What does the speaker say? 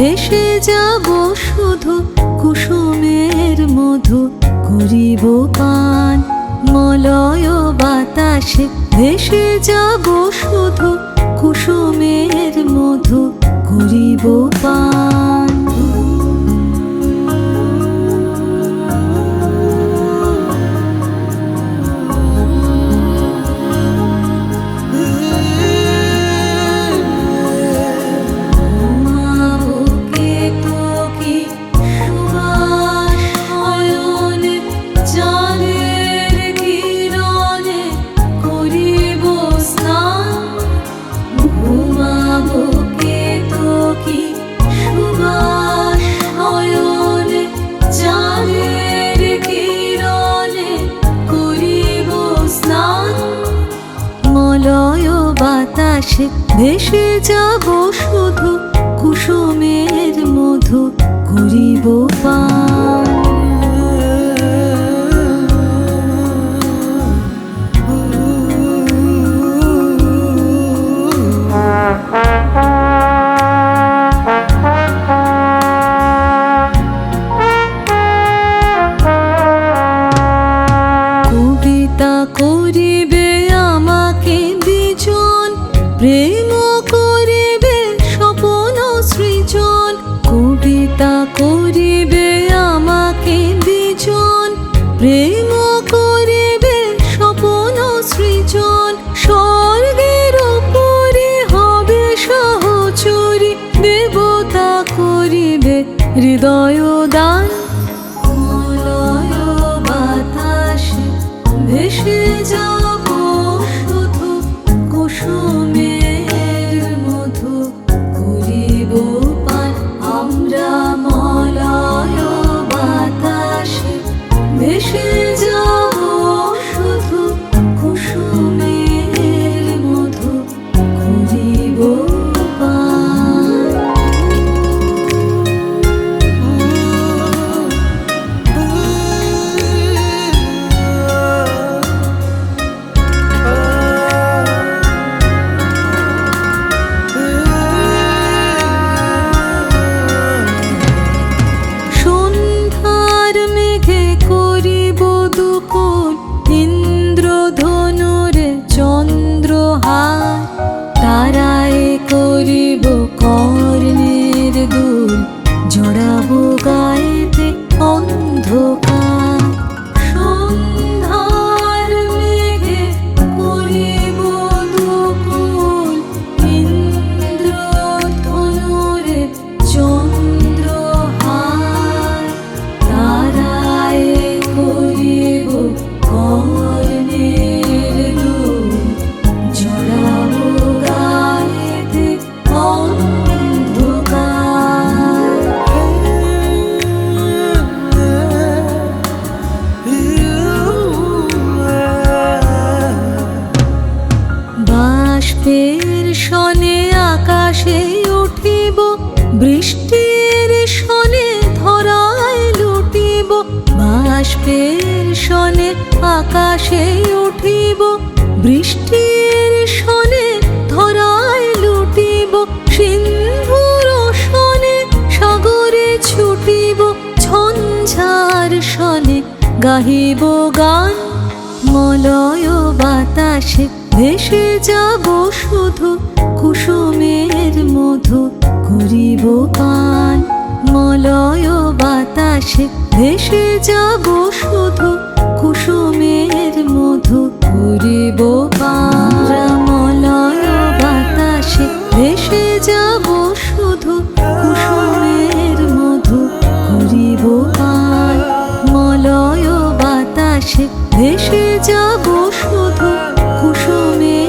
ভেসে যাব শুধু কুসুমের মধু করিব পান। মলয় বাতাসে ভেসে যাব শুধু কুসুমের মধু করিব পান। মলয় বাতাসে ভেসে যাব শুধু কুসুমের মধু করিব পান। কবিতা করিবে আমাকে বিজন, প্রেম করিবে স্বপন সৃজন। কবিতা করিবে আমাকে বিজন, প্রেম করিবে স্বপন সৃজন। স্বর্গের উপরে হবে সহচরী, দেবতা করিবে হৃদয় দান। মলয় বাতাসে ভেসে যাব শুধু কুসুমের মধু করিব পান। আমরা মলয় বাতাসে ভেসে যাব শুধু কুসুমের মধু করিব পান। সন্ধ্যার মেঘে করিব দুকুল, ইন্দ্রধনুরে চন্দ্রহার। তারায় করিব কর্ণের দুল, জড়াবো গায়েতে অন্ধকার। সন্ধ্যার মেঘে করিব দুকুল, ইন্দ্রধনুরে চন্দ্রহার। তারায় করিব কর্ণের দুল, জড়াবো গায়েতে অন্ধকার। বাষ্পের সনে আকাশে উঠিব, বৃষ্টির সনে ধরায় লুটিব। বাষ্পের সনে আকাশে উঠিব, বৃষ্টির সনে ধরায় লুটিব। সিন্ধুর সনে সাগরে ছুটিব, ঝঞ্ঝার সনে গাহিব গান। মলয় বাতাসে ভেসে যাব শুধু কুসুমের মধু করিব পান। মলয় বাতাসে ভেসে যাব শুধু কুসুমের মধু করিব পান। মলয় বাতাসে ভেসে যাব শুধু কুসুমের মধু করিব পান। মলয় বাতাসে ভেসে যাব শুধু কুসুমের